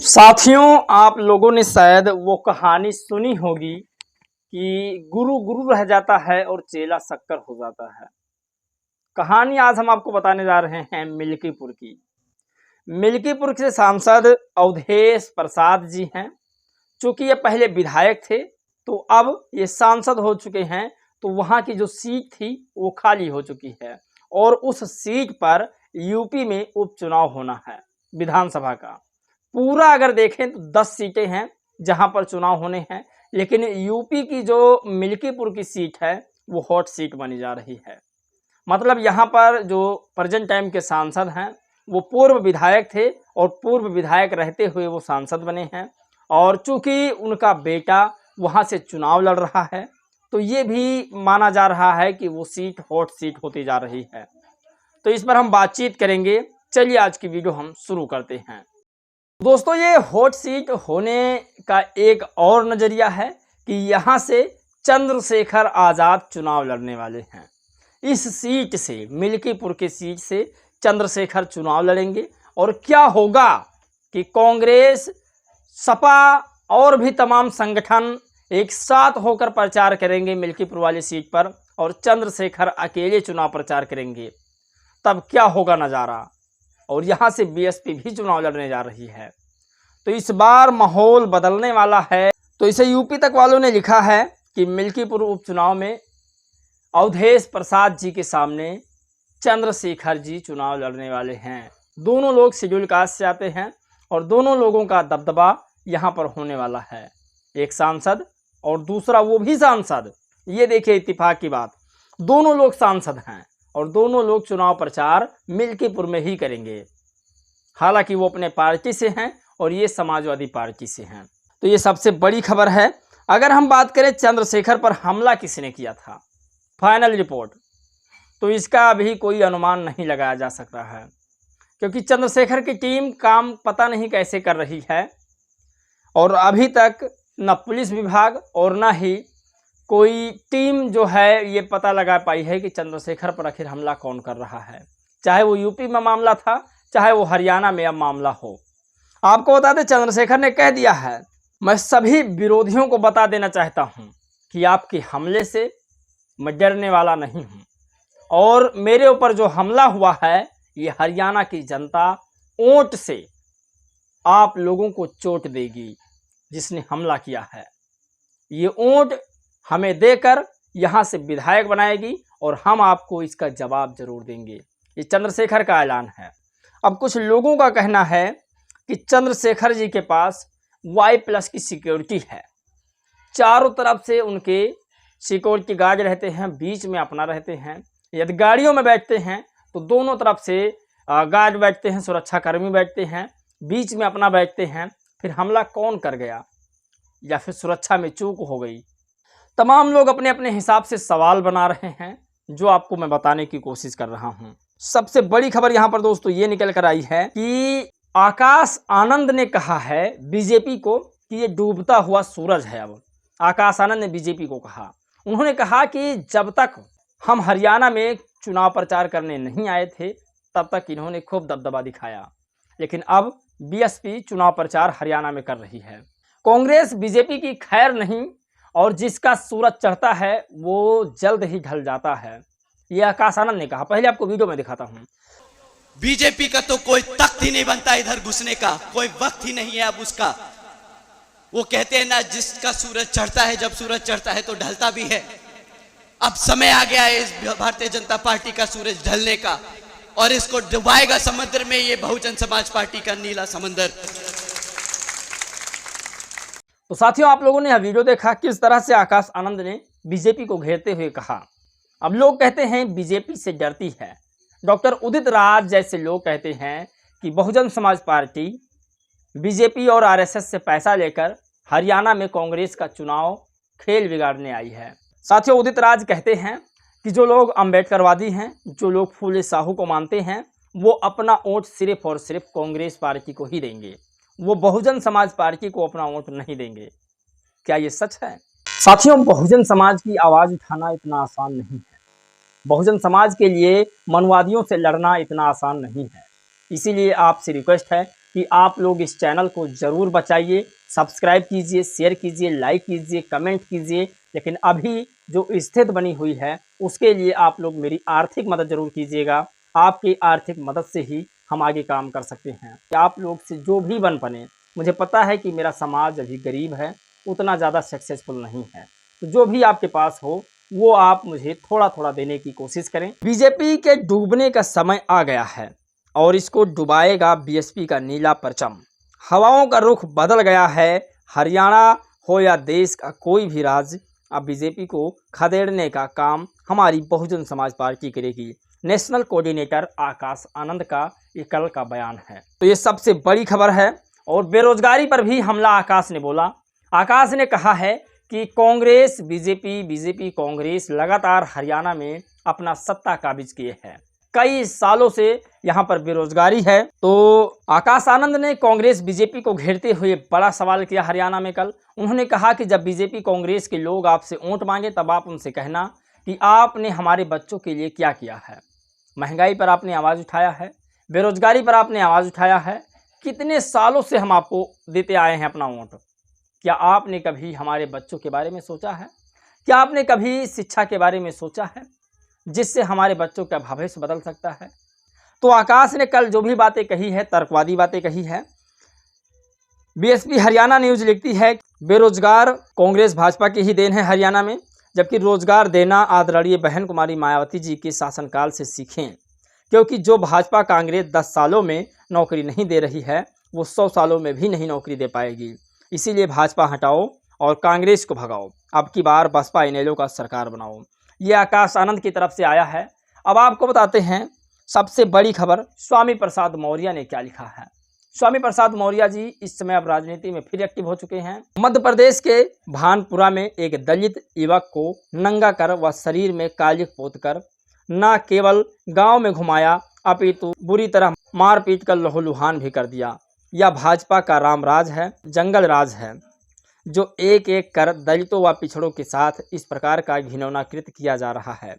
साथियों, आप लोगों ने शायद वो कहानी सुनी होगी कि गुरु गुरु रह जाता है और चेला शक्कर हो जाता है। कहानी आज हम आपको बताने जा रहे हैं मिल्कीपुर की। मिल्कीपुर के सांसद अवधेश प्रसाद जी हैं। चूंकि ये पहले विधायक थे तो अब ये सांसद हो चुके हैं, तो वहाँ की जो सीट थी वो खाली हो चुकी है और उस सीट पर यूपी में उपचुनाव होना है विधानसभा का। पूरा अगर देखें तो 10 सीटें हैं जहां पर चुनाव होने हैं, लेकिन यूपी की जो मिल्कीपुर की सीट है वो हॉट सीट बनी जा रही है। मतलब यहां पर जो प्रेजेंट टाइम के सांसद हैं वो पूर्व विधायक थे और पूर्व विधायक रहते हुए वो सांसद बने हैं, और चूंकि उनका बेटा वहां से चुनाव लड़ रहा है तो ये भी माना जा रहा है कि वो सीट हॉट सीट होती जा रही है। तो इस पर हम बातचीत करेंगे। चलिए आज की वीडियो हम शुरू करते हैं। दोस्तों, ये हॉट सीट होने का एक और नज़रिया है कि यहाँ से चंद्रशेखर आज़ाद चुनाव लड़ने वाले हैं। इस सीट से, मिल्कीपुर की सीट से चंद्रशेखर चुनाव लड़ेंगे और क्या होगा कि कांग्रेस, सपा और भी तमाम संगठन एक साथ होकर प्रचार करेंगे मिल्कीपुर वाली सीट पर और चंद्रशेखर अकेले चुनाव प्रचार करेंगे। तब क्या होगा नज़ारा। और यहाँ से बीएसपी भी चुनाव लड़ने जा रही है, तो इस बार माहौल बदलने वाला है। तो इसे यूपी तक वालों ने लिखा है कि मिल्कीपुर उपचुनाव में अवधेश प्रसाद जी के सामने चंद्रशेखर जी चुनाव लड़ने वाले हैं। दोनों लोग शेड्यूल कास्ट से आते हैं और दोनों लोगों का दबदबा यहाँ पर होने वाला है। एक सांसद और दूसरा वो भी सांसद। ये देखिए इत्तेफाक की बात, दोनों लोग सांसद हैं और दोनों लोग चुनाव प्रचार मिल्कीपुर में ही करेंगे। हालांकि वो अपने पार्टी से हैं और ये समाजवादी पार्टी से हैं। तो ये सबसे बड़ी खबर है। अगर हम बात करें चंद्रशेखर पर हमला किसने किया था, फाइनल रिपोर्ट, तो इसका अभी कोई अनुमान नहीं लगाया जा सक रहा है, क्योंकि चंद्रशेखर की टीम काम पता नहीं कैसे कर रही है और अभी तक न पुलिस विभाग और न ही कोई टीम जो है ये पता लगा पाई है कि चंद्रशेखर पर आखिर हमला कौन कर रहा है। चाहे वो यूपी में मामला था, चाहे वो हरियाणा में अब मामला हो। आपको बता दें, चंद्रशेखर ने कह दिया है, मैं सभी विरोधियों को बता देना चाहता हूं कि आपके हमले से मैं डरने वाला नहीं हूं और मेरे ऊपर जो हमला हुआ है ये हरियाणा की जनता ओंट से आप लोगों को चोट देगी। जिसने हमला किया है ये ओंट हमें देकर यहाँ से विधायक बनाएगी और हम आपको इसका जवाब जरूर देंगे। ये चंद्रशेखर का ऐलान है। अब कुछ लोगों का कहना है कि चंद्रशेखर जी के पास Y+ की सिक्योरिटी है। चारों तरफ से उनके सिक्योरिटी गार्ड रहते हैं, बीच में अपना रहते हैं। यदि गाड़ियों में बैठते हैं तो दोनों तरफ से गार्ड बैठते हैं, सुरक्षाकर्मी बैठते हैं, बीच में अपना बैठते हैं। फिर हमला कौन कर गया या फिर सुरक्षा में चूक हो गई, तमाम लोग अपने अपने हिसाब से सवाल बना रहे हैं, जो आपको मैं बताने की कोशिश कर रहा हूं। सबसे बड़ी खबर यहां पर दोस्तों ये निकल कर आई है कि आकाश आनंद ने कहा है बीजेपी को कि ये डूबता हुआ सूरज है। अब आकाश आनंद ने बीजेपी को कहा, उन्होंने कहा कि जब तक हम हरियाणा में चुनाव प्रचार करने नहीं आए थे तब तक इन्होंने खूब दबदबा दिखाया, लेकिन अब बीएसपी चुनाव प्रचार हरियाणा में कर रही है। कांग्रेस बीजेपी की खैर नहीं और जिसका सूरज चढ़ता है वो जल्द ही ढल जाता है, ये आकाश आनंद ने कहा। पहले आपको वीडियो में दिखाता हूं। बीजेपी का तो कोई तख्त ही नहीं बनता, इधर घुसने का कोई वक्त ही नहीं है अब उसका। वो कहते हैं ना, जिसका सूरज चढ़ता है, जब सूरज चढ़ता है तो ढलता भी है। अब समय आ गया है इस भारतीय जनता पार्टी का सूरज ढलने का और इसको डुबाएगा समुद्र में ये बहुजन समाज पार्टी का नीला समंदर। तो साथियों, आप लोगों ने यह वीडियो देखा किस तरह से आकाश आनंद ने बीजेपी को घेरते हुए कहा। अब लोग कहते हैं बीजेपी से डरती है। डॉक्टर उदित राज जैसे लोग कहते हैं कि बहुजन समाज पार्टी बीजेपी और आरएसएस से पैसा लेकर हरियाणा में कांग्रेस का चुनाव खेल बिगाड़ने आई है। साथियों, उदित राज कहते हैं कि जो लोग अम्बेडकरवादी हैं, जो लोग फूले साहू को मानते हैं, वो अपना वोट सिर्फ और सिर्फ कांग्रेस पार्टी को ही देंगे, वो बहुजन समाज पार्टी को अपना वोट नहीं देंगे। क्या ये सच है? साथियों, बहुजन समाज की आवाज़ उठाना इतना आसान नहीं है। बहुजन समाज के लिए मनवादियों से लड़ना इतना आसान नहीं है। इसीलिए आपसे रिक्वेस्ट है कि आप लोग इस चैनल को ज़रूर बचाइए, सब्सक्राइब कीजिए, शेयर कीजिए, लाइक कीजिए, कमेंट कीजिए। लेकिन अभी जो स्थिति बनी हुई है उसके लिए आप लोग मेरी आर्थिक मदद ज़रूर कीजिएगा। आपकी आर्थिक मदद से ही हम आगे काम कर सकते हैं। आप लोग से जो भी बन बने, मुझे पता है कि मेरा समाज अभी गरीब है, उतना ज़्यादा सक्सेसफुल नहीं है, तो जो भी आपके पास हो वो आप मुझे थोड़ा थोड़ा देने की कोशिश करें। बीजेपी के डूबने का समय आ गया है और इसको डुबाएगा बीएसपी का नीला परचम। हवाओं का रुख बदल गया है। हरियाणा हो या देश का कोई भी राज्य, अब बीजेपी को खदेड़ने का काम हमारी बहुजन समाज पार्टी करेगी। नेशनल कोऑर्डिनेटर आकाश आनंद का ये कल का बयान है। तो ये सबसे बड़ी खबर है। और बेरोजगारी पर भी हमला आकाश ने बोला। आकाश ने कहा है कि कांग्रेस बीजेपी कांग्रेस लगातार हरियाणा में अपना सत्ता काबिज किए है। कई सालों से यहाँ पर बेरोजगारी है। तो आकाश आनंद ने कांग्रेस बीजेपी को घेरते हुए बड़ा सवाल किया हरियाणा में कल। उन्होंने कहा कि जब बीजेपी कांग्रेस के लोग आपसे वोट मांगे तब आप उनसे कहना कि आपने हमारे बच्चों के लिए क्या किया है। महंगाई पर आपने आवाज़ उठाया है, बेरोजगारी पर आपने आवाज़ उठाया है। कितने सालों से हम आपको देते आए हैं अपना वोट। क्या आपने कभी हमारे बच्चों के बारे में सोचा है? क्या आपने कभी शिक्षा के बारे में सोचा है जिससे हमारे बच्चों का भविष्य बदल सकता है? तो आकाश ने कल जो भी बातें कही है, तर्कवादी बातें कही है। बीएसपी हरियाणा न्यूज़ लिखती है बेरोजगार कांग्रेस भाजपा की ही देन है हरियाणा में, जबकि रोजगार देना आदरणीय बहन कुमारी मायावती जी के शासनकाल से सीखें, क्योंकि जो भाजपा कांग्रेस 10 सालों में नौकरी नहीं दे रही है वो 100 सालों में भी नहीं नौकरी दे पाएगी। इसीलिए भाजपा हटाओ और कांग्रेस को भगाओ। अब की बार बसपा इनेलो का सरकार बनाओ। ये आकाश आनंद की तरफ से आया है। अब आपको बताते हैं सबसे बड़ी खबर, स्वामी प्रसाद मौर्य ने क्या लिखा है। स्वामी प्रसाद मौर्य जी इस समय अब राजनीति में फिर एक्टिव हो चुके हैं। मध्य प्रदेश के भानपुरा में एक दलित युवक को नंगा कर व शरीर में कालिख पोत कर न केवल गांव में घुमाया अपितु बुरी तरह मारपीट कर लहूलुहान भी कर दिया। यह भाजपा का रामराज है, जंगल राज है, जो एक एक कर दलितों व पिछड़ों के साथ इस प्रकार का घिनौना कृत्य किया जा रहा है।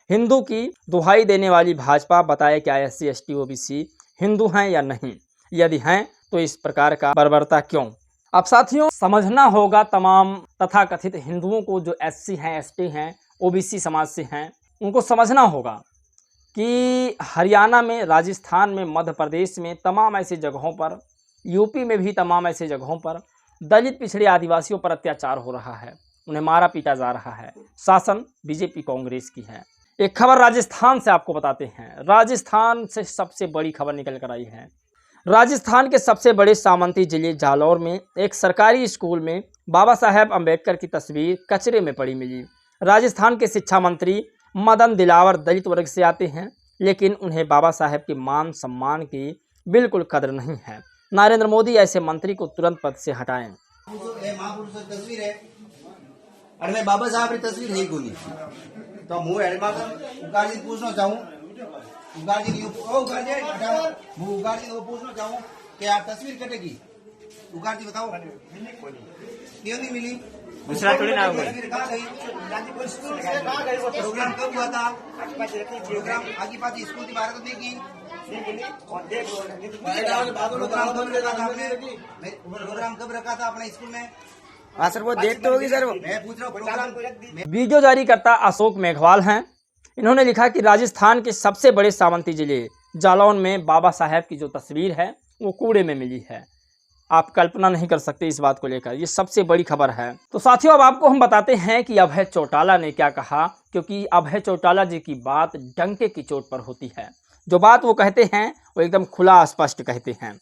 हिंदू की दुहाई देने वाली भाजपा बताए क्या SC ST OBC हिंदू हैं या नहीं? यदि हैं तो इस प्रकार का बर्बरता क्यों? अब साथियों समझना होगा तमाम तथाकथित हिंदुओं को जो SC हैं, ST हैं, OBC समाज से हैं, उनको समझना होगा कि हरियाणा में, राजस्थान में, मध्य प्रदेश में तमाम ऐसी जगहों पर, यूपी में भी तमाम ऐसे जगहों पर दलित पिछड़े आदिवासियों पर अत्याचार हो रहा है, उन्हें मारा पीटा जा रहा है। शासन बीजेपी कांग्रेस की है। एक खबर राजस्थान से आपको बताते हैं। राजस्थान से सबसे बड़ी खबर निकल कर आई है। राजस्थान के सबसे बड़े सामंती जिले जालौर में एक सरकारी स्कूल में बाबा साहेब अम्बेडकर की तस्वीर कचरे में पड़ी मिली। राजस्थान के शिक्षा मंत्री मदन दिलावर दलित वर्ग से आते हैं, लेकिन उन्हें बाबा साहेब के मान सम्मान की बिल्कुल कदर नहीं है। नरेंद्र मोदी ऐसे मंत्री को तुरंत पद से हटाएं। महापुरुष की तस्वीर है और मैं बाबा साहब की तस्वीर है कोनी तो मुंह उगार जी पूछना चाहूँ उगार जी को पूछना चाहूँ कि आप तस्वीर कटेगी उगार जी बताओ क्यों नहीं मिली? दूसरा थोड़ी ना होगा। प्रोग्राम कब हुआ था? प्रोग्राम आगे पास स्कूल की बाहर देगी प्रोग्राम कब रखा था अपने स्कूल में? हाँ सर वो देखते होगी सर। मैं पूछ रहा हूँ प्रोग्राम। वीडियो जारी करता अशोक मेघवाल हैं। इन्होंने लिखा कि राजस्थान के सबसे बड़े सामंती जिले जालौर में बाबा साहेब की जो तस्वीर है वो कूड़े में मिली है। आप कल्पना नहीं कर सकते इस बात को लेकर। ये सबसे बड़ी खबर है। तो साथियों अब आपको हम बताते हैं कि अभय चौटाला ने क्या कहा, क्योंकि अभय चौटाला जी की बात डंके की चोट पर होती है। जो बात वो कहते हैं वो एकदम खुला स्पष्ट कहते हैं।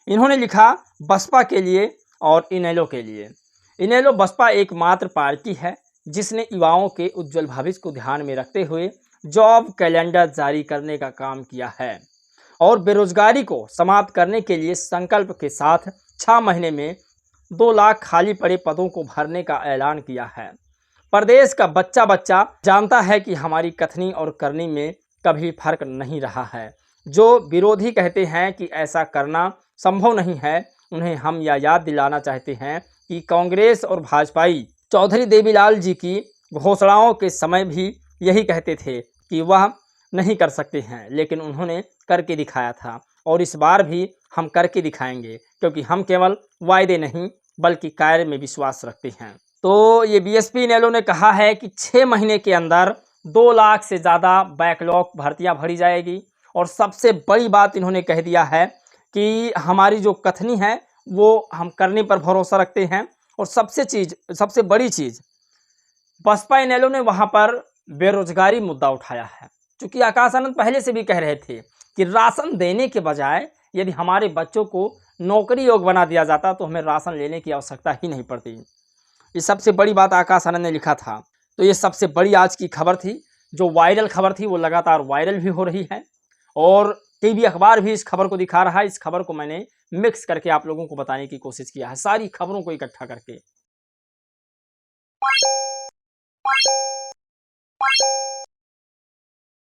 इन्होंने लिखा बसपा के लिए और इनेलो के लिए। इनेलो बसपा एकमात्र पार्टी है जिसने युवाओं के उज्जवल भविष्य को ध्यान में रखते हुए जॉब कैलेंडर जारी करने का काम किया है और बेरोजगारी को समाप्त करने के लिए संकल्प के साथ 6 महीने में 2 लाख खाली पड़े पदों को भरने का ऐलान किया है। प्रदेश का बच्चा बच्चा जानता है कि हमारी कथनी और करनी में कभी फर्क नहीं रहा है। जो विरोधी कहते हैं कि ऐसा करना संभव नहीं है, उन्हें हम यह याद दिलाना चाहते हैं कि कांग्रेस और भाजपाई चौधरी देवीलाल जी की घोषणाओं के समय भी यही कहते थे कि वह नहीं कर सकते हैं, लेकिन उन्होंने करके दिखाया था और इस बार भी हम करके दिखाएंगे, क्योंकि हम केवल वायदे नहीं बल्कि कार्य में विश्वास रखते हैं। तो ये बीएसपी इनेलो ने कहा है कि 6 महीने के अंदर 2 लाख से ज़्यादा बैकलॉग भर्तियां भरी जाएगी। और सबसे बड़ी बात इन्होंने कह दिया है कि हमारी जो कथनी है वो हम करने पर भरोसा रखते हैं। और सबसे बड़ी चीज़ बसपा इनेलो ने वहाँ पर बेरोजगारी मुद्दा उठाया है। चूँकि आकाश आनंद पहले से भी कह रहे थे कि राशन देने के बजाय यदि हमारे बच्चों को नौकरी योग्य बना दिया जाता तो हमें राशन लेने की आवश्यकता ही नहीं पड़ती। ये सबसे बड़ी बात आकाश आनंद ने लिखा था। तो ये सबसे बड़ी आज की खबर थी, जो वायरल खबर थी वो लगातार वायरल भी हो रही है और टीवी अखबार भी इस खबर को दिखा रहा है। इस खबर को मैंने मिक्स करके आप लोगों को बताने की कोशिश किया है, सारी खबरों को इकट्ठा करके।